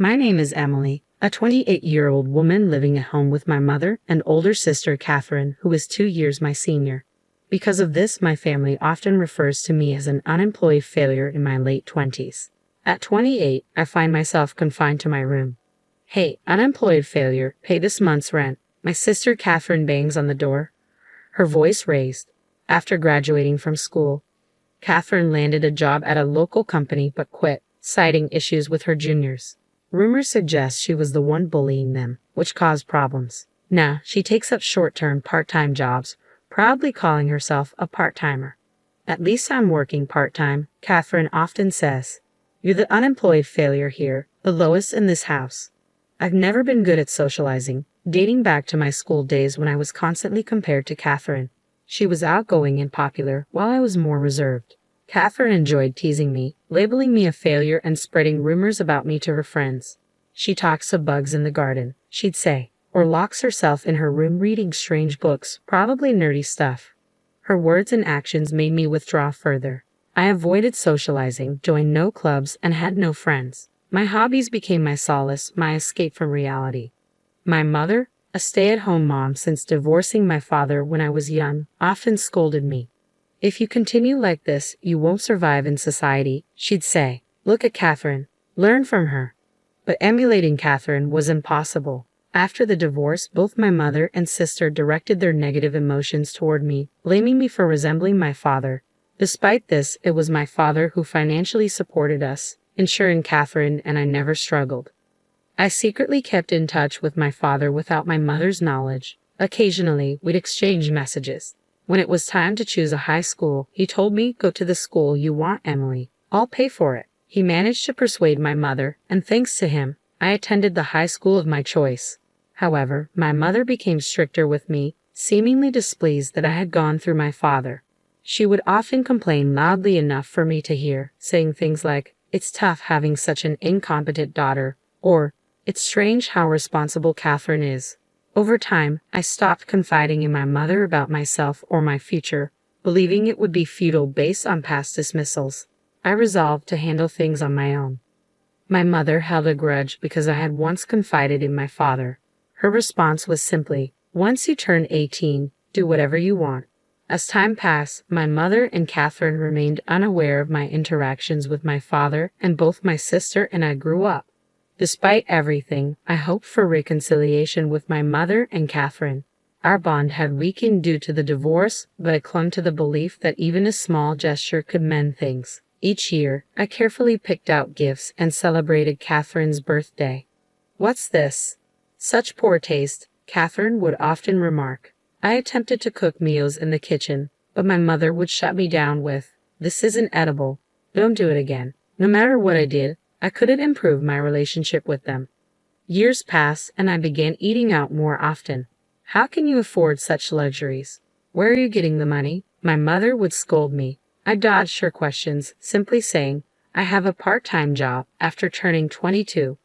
My name is Emily, a 28-year-old woman living at home with my mother and older sister Catherine, who is 2 years my senior. Because of this, my family often refers to me as an unemployed failure in my late 20s. At 28, I find myself confined to my room. Hey, unemployed failure, pay this month's rent. My sister Catherine bangs on the door, her voice raised. After graduating from school, Catherine landed a job at a local company but quit, citing issues with her juniors. Rumors suggest she was the one bullying them, which caused problems. Now, she takes up short-term part-time jobs, proudly calling herself a part-timer. At least I'm working part-time, Catherine often says. You're the unemployed failure here, the lowest in this house. I've never been good at socializing, dating back to my school days when I was constantly compared to Catherine. She was outgoing and popular, while I was more reserved. Catherine enjoyed teasing me, labeling me a failure and spreading rumors about me to her friends. She talks of bugs in the garden, she'd say, or locks herself in her room reading strange books, probably nerdy stuff. Her words and actions made me withdraw further. I avoided socializing, joined no clubs, and had no friends. My hobbies became my solace, my escape from reality. My mother, a stay-at-home mom since divorcing my father when I was young, often scolded me. If you continue like this, you won't survive in society, she'd say. Look at Catherine. Learn from her. But emulating Catherine was impossible. After the divorce, both my mother and sister directed their negative emotions toward me, blaming me for resembling my father. Despite this, it was my father who financially supported us, ensuring Catherine and I never struggled. I secretly kept in touch with my father without my mother's knowledge. Occasionally, we'd exchange messages. When it was time to choose a high school, he told me, "Go to the school you want, Emily. I'll pay for it." He managed to persuade my mother, and thanks to him, I attended the high school of my choice. However, my mother became stricter with me, seemingly displeased that I had gone through my father. She would often complain loudly enough for me to hear, saying things like, "It's tough having such an incompetent daughter," or, "It's strange how responsible Catherine is." Over time, I stopped confiding in my mother about myself or my future, believing it would be futile based on past dismissals. I resolved to handle things on my own. My mother held a grudge because I had once confided in my father. Her response was simply, "Once you turn 18, do whatever you want." As time passed, my mother and Catherine remained unaware of my interactions with my father, and both my sister and I grew up. Despite everything, I hoped for reconciliation with my mother and Catherine. Our bond had weakened due to the divorce, but I clung to the belief that even a small gesture could mend things. Each year, I carefully picked out gifts and celebrated Catherine's birthday. "What's this? Such poor taste," Catherine would often remark. I attempted to cook meals in the kitchen, but my mother would shut me down with, "This isn't edible. Don't do it again." No matter what I did, I couldn't improve my relationship with them. Years passed and I began eating out more often. "How can you afford such luxuries? Where are you getting the money?" My mother would scold me. I dodged her questions, simply saying, "I have a part-time job." After turning 22,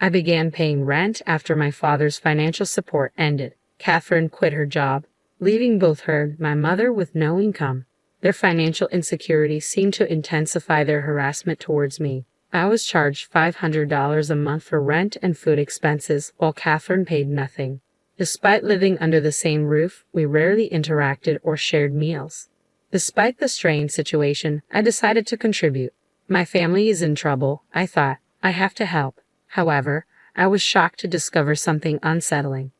I began paying rent after my father's financial support ended. Catherine quit her job, leaving both her and my mother with no income. Their financial insecurity seemed to intensify their harassment towards me. I was charged $500 a month for rent and food expenses, while Catherine paid nothing. Despite living under the same roof, we rarely interacted or shared meals. Despite the strained situation, I decided to contribute. My family is in trouble, I thought. I have to help. However, I was shocked to discover something unsettling.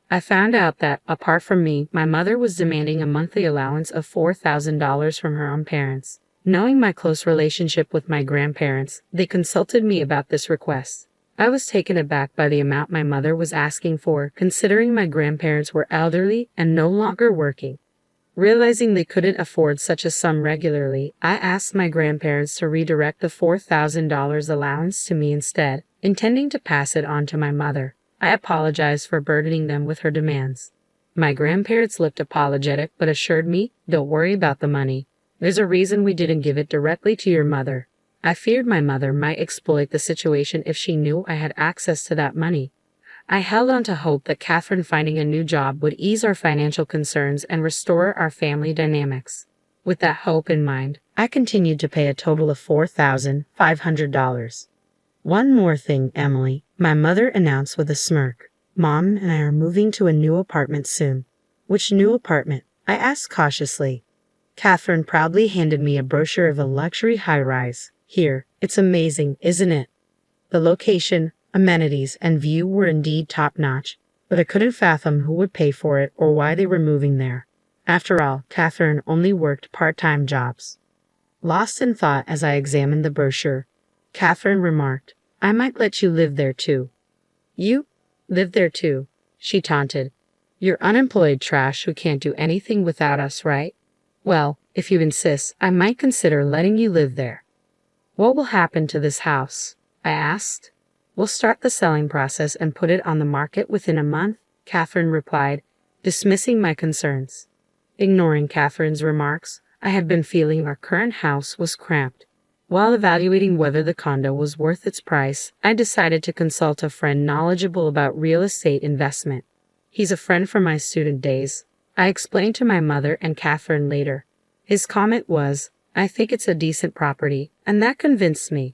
I found out that, apart from me, my mother was demanding a monthly allowance of $4,000 from her own parents. Knowing my close relationship with my grandparents, they consulted me about this request. I was taken aback by the amount my mother was asking for, considering my grandparents were elderly and no longer working. Realizing they couldn't afford such a sum regularly, I asked my grandparents to redirect the $4,000 allowance to me instead, intending to pass it on to my mother. I apologized for burdening them with her demands. My grandparents looked apologetic but assured me, "Don't worry about the money. There's a reason we didn't give it directly to your mother." I feared my mother might exploit the situation if she knew I had access to that money. I held on to hope that Catherine finding a new job would ease our financial concerns and restore our family dynamics. With that hope in mind, I continued to pay a total of $4,500. One more thing, Emily, my mother announced with a smirk. Mom and I are moving to a new apartment soon. Which new apartment? I asked cautiously. Catherine proudly handed me a brochure of a luxury high-rise. Here, it's amazing, isn't it? The location, amenities, and view were indeed top-notch, but I couldn't fathom who would pay for it or why they were moving there. After all, Catherine only worked part-time jobs. Lost in thought as I examined the brochure, Catherine remarked, I might let you live there too. You? Live there too? She taunted. You're unemployed trash who can't do anything without us, right? Well, if you insist, I might consider letting you live there. What will happen to this house? I asked. We'll start the selling process and put it on the market within a month, Catherine replied, dismissing my concerns. Ignoring Catherine's remarks, I had been feeling our current house was cramped. While evaluating whether the condo was worth its price, I decided to consult a friend knowledgeable about real estate investment. He's a friend from my student days. I explained to my mother and Catherine later. His comment was, I think it's a decent property, and that convinced me.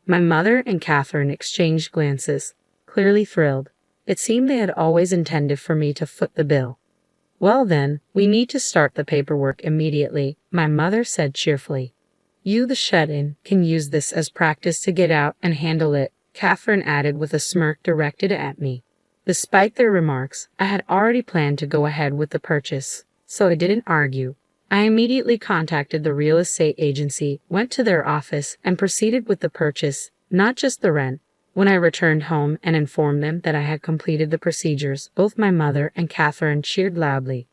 My mother and Catherine exchanged glances, clearly thrilled. It seemed they had always intended for me to foot the bill. Well then, we need to start the paperwork immediately, my mother said cheerfully. You, the shut-in, can use this as practice to get out and handle it, Catherine added with a smirk directed at me. Despite their remarks, I had already planned to go ahead with the purchase, so I didn't argue. I immediately contacted the real estate agency, went to their office, and proceeded with the purchase, not just the rent. When I returned home and informed them that I had completed the procedures, both my mother and Catherine cheered loudly.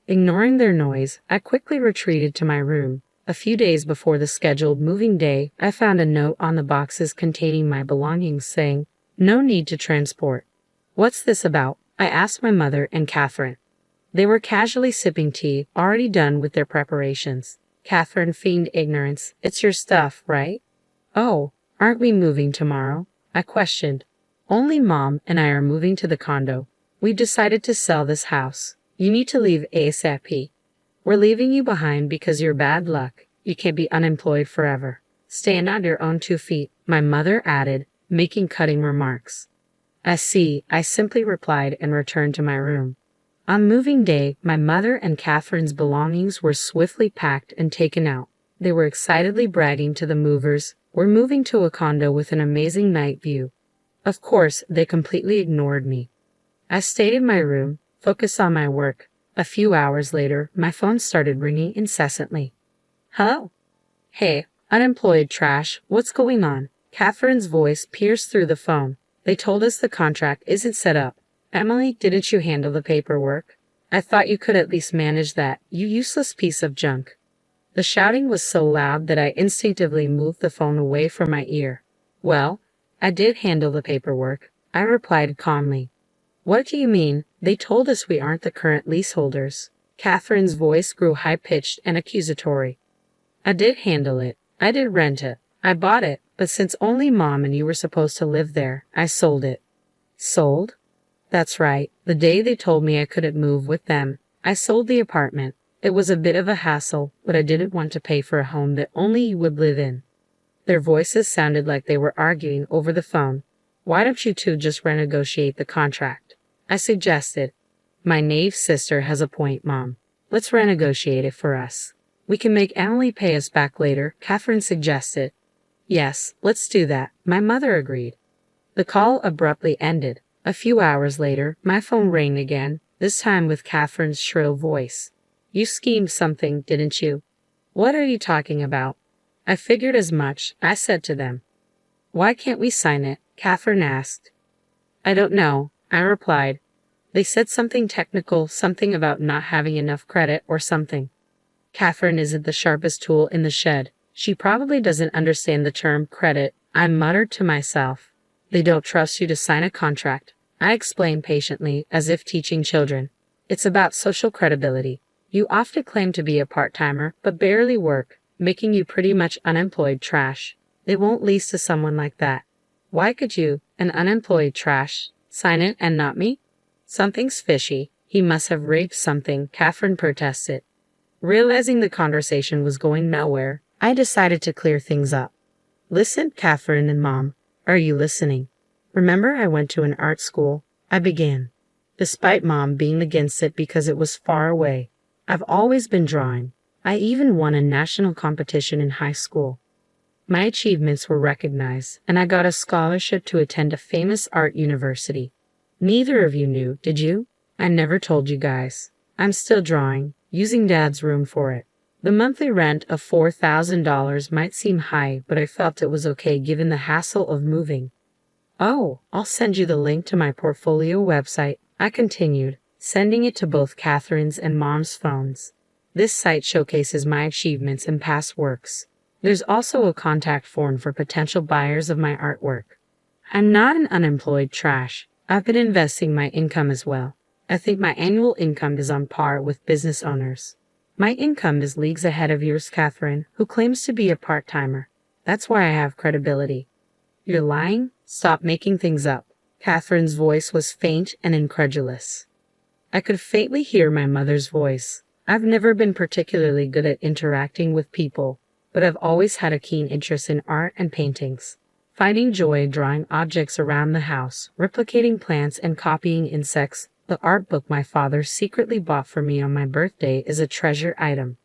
Ignoring their noise, I quickly retreated to my room. A few days before the scheduled moving day, I found a note on the boxes containing my belongings saying, No need to transport. What's this about? I asked my mother and Catherine. They were casually sipping tea, already done with their preparations. Catherine feigned ignorance. It's your stuff, right? Oh, aren't we moving tomorrow? I questioned. Only Mom and I are moving to the condo. We've decided to sell this house. You need to leave ASAP. We're leaving you behind because you're bad luck. You can't be unemployed forever. Stand on your own 2 feet, my mother added, making cutting remarks. I see, I simply replied and returned to my room. On moving day, my mother and Catherine's belongings were swiftly packed and taken out. They were excitedly bragging to the movers, We're moving to a condo with an amazing night view. Of course, they completely ignored me. I stayed in my room, focused on my work. A few hours later, my phone started ringing incessantly. Hello? Hey, unemployed trash, what's going on? Catherine's voice pierced through the phone. They told us the contract isn't set up. Emily, didn't you handle the paperwork? I thought you could at least manage that, you useless piece of junk. The shouting was so loud that I instinctively moved the phone away from my ear. Well, I did handle the paperwork, I replied calmly. What do you mean? They told us we aren't the current leaseholders. Catherine's voice grew high-pitched and accusatory. I did handle it. I did rent it. I bought it, but since only Mom and you were supposed to live there, I sold it. Sold? That's right. The day they told me I couldn't move with them, I sold the apartment. It was a bit of a hassle, but I didn't want to pay for a home that only you would live in. Their voices sounded like they were arguing over the phone. Why don't you two just renegotiate the contract? I suggested. My naive sister has a point, Mom. Let's renegotiate it for us. We can make Emily pay us back later, Catherine suggested. Yes, let's do that, my mother agreed. The call abruptly ended. A few hours later, my phone rang again, this time with Catherine's shrill voice. You schemed something, didn't you? What are you talking about? I figured as much, I said to them. Why can't we sign it? Catherine asked. I don't know, I replied. They said something technical, something about not having enough credit or something. Catherine isn't the sharpest tool in the shed. She probably doesn't understand the term credit, I muttered to myself. They don't trust you to sign a contract, I explained patiently, as if teaching children. It's about social credibility. You often claim to be a part-timer, but barely work, making you pretty much unemployed trash. They won't lease to someone like that. Why could you, an unemployed trash, sign it and not me? Something's fishy. He must have raped something, Catherine protested. Realizing the conversation was going nowhere, I decided to clear things up. Listen, Catherine and Mom, Are you listening? Remember I went to an art school? I began, despite Mom being against it because it was far away. I've always been drawing. I even won a national competition in high school. My achievements were recognized, and I got a scholarship to attend a famous art university. Neither of you knew, did you? I never told you guys. I'm still drawing, using Dad's room for it. The monthly rent of $4,000 might seem high, but I felt it was okay given the hassle of moving. Oh, I'll send you the link to my portfolio website, I continued, sending it to both Catherine's and Mom's phones. This site showcases my achievements and past works. There's also a contact form for potential buyers of my artwork. I'm not an unemployed trash. I've been investing my income as well. I think my annual income is on par with business owners. My income is leagues ahead of yours, Catherine, who claims to be a part-timer. That's why I have credibility. You're lying? Stop making things up. Catherine's voice was faint and incredulous. I could faintly hear my mother's voice. I've never been particularly good at interacting with people, but I've always had a keen interest in art and paintings. Finding joy drawing objects around the house, replicating plants and copying insects, the art book my father secretly bought for me on my birthday is a treasure item.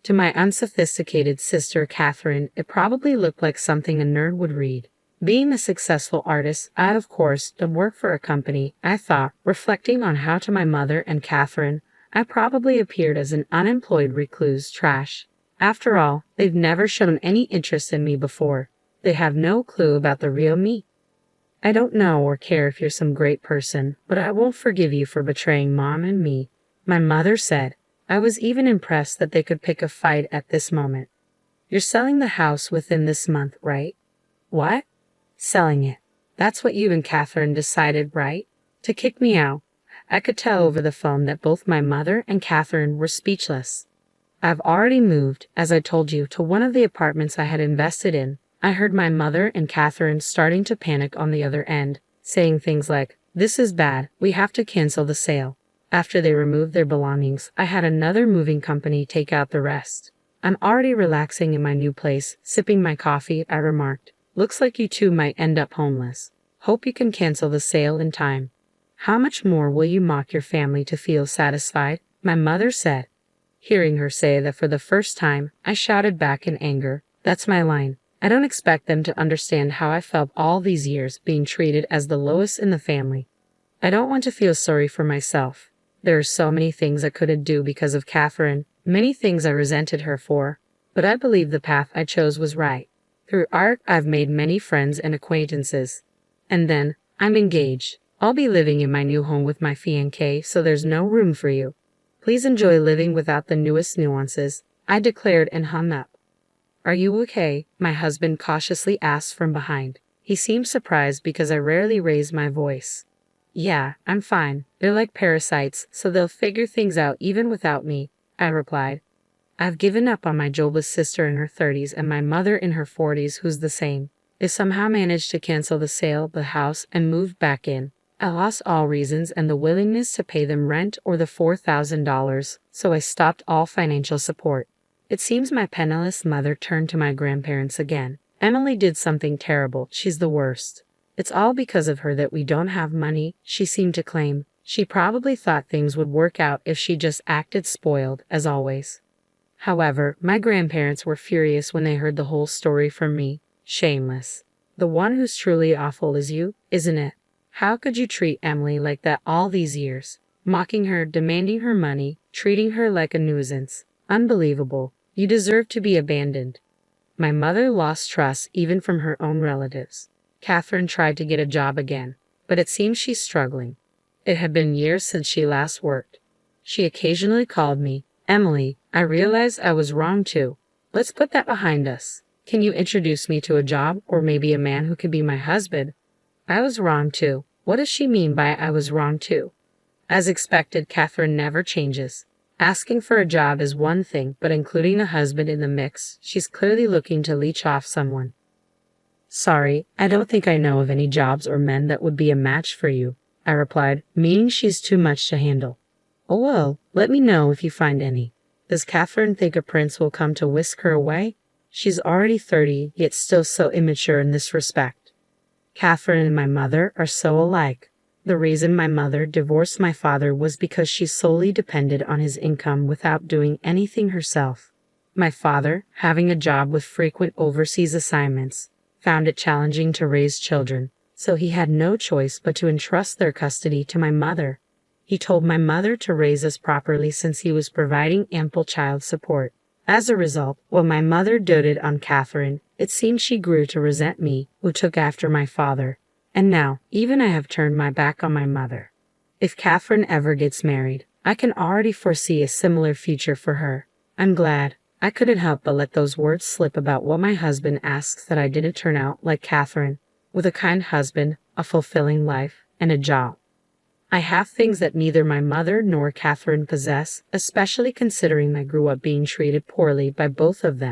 To my unsophisticated sister Catherine, it probably looked like something a nerd would read. Being a successful artist, I of course don't work for a company, I thought, reflecting on how to my mother and Catherine, I probably appeared as an unemployed recluse trash. After all, they've never shown any interest in me before. They have no clue about the real me. I don't know or care if you're some great person, but I won't forgive you for betraying Mom and me, my mother said. I was even impressed that they could pick a fight at this moment. You're selling the house within this month, right? What? Selling it. That's what you and Catherine decided, right? To kick me out. I could tell over the phone that both my mother and Catherine were speechless. I've already moved, as I told you, to one of the apartments I had invested in. I heard my mother and Catherine starting to panic on the other end, saying things like, "This is bad, we have to cancel the sale." After they removed their belongings, I had another moving company take out the rest. I'm already relaxing in my new place, sipping my coffee, I remarked. Looks like you two might end up homeless. Hope you can cancel the sale in time. How much more will you mock your family to feel satisfied? My mother said. Hearing her say that for the first time, I shouted back in anger, "That's my line. I don't expect them to understand how I felt all these years being treated as the lowest in the family. I don't want to feel sorry for myself. There are so many things I couldn't do because of Catherine, many things I resented her for, but I believe the path I chose was right. Through art, I've made many friends and acquaintances. And then, I'm engaged. I'll be living in my new home with my fiancé, so there's no room for you. Please enjoy living without the newest nuances," I declared and hung up. "Are you okay?" my husband cautiously asked from behind. He seemed surprised because I rarely raised my voice. "Yeah, I'm fine. They're like parasites, so they'll figure things out even without me," I replied. I've given up on my jobless sister in her 30s and my mother in her 40s who's the same. They somehow managed to cancel the sale of the house and moved back in. I lost all reasons and the willingness to pay them rent or the $4,000, so I stopped all financial support. It seems my penniless mother turned to my grandparents again. "Emily did something terrible. She's the worst. It's all because of her that we don't have money," she seemed to claim. She probably thought things would work out if she just acted spoiled, as always. However, my grandparents were furious when they heard the whole story from me. Shameless. The one who's truly awful is you, isn't it? How could you treat Emily like that all these years? Mocking her, demanding her money, treating her like a nuisance. Unbelievable. You deserve to be abandoned. My mother lost trust even from her own relatives. Catherine tried to get a job again, but it seems she's struggling. It had been years since she last worked. She occasionally called me, "Emily, I realized I was wrong too. Let's put that behind us. Can you introduce me to a job or maybe a man who could be my husband?" I was wrong too. What does she mean by I was wrong too? As expected, Catherine never changes. Asking for a job is one thing, but including a husband in the mix, she's clearly looking to leech off someone. "Sorry, I don't think I know of any jobs or men that would be a match for you," I replied, meaning she's too much to handle. "Oh well, let me know if you find any. Does Catherine think a prince will come to whisk her away? She's already 30, yet still so immature in this respect." Catherine and my mother are so alike. The reason my mother divorced my father was because she solely depended on his income without doing anything herself. My father, having a job with frequent overseas assignments, found it challenging to raise children, so he had no choice but to entrust their custody to my mother. He told my mother to raise us properly since he was providing ample child support. As a result, while my mother doted on Catherine, it seemed she grew to resent me, who took after my father. And now, even I have turned my back on my mother. If Catherine ever gets married, I can already foresee a similar future for her. I'm glad. I couldn't help but let those words slip about what my husband asks that I didn't turn out like Catherine, with a kind husband, a fulfilling life, and a job. I have things that neither my mother nor Catherine possess, especially considering I grew up being treated poorly by both of them.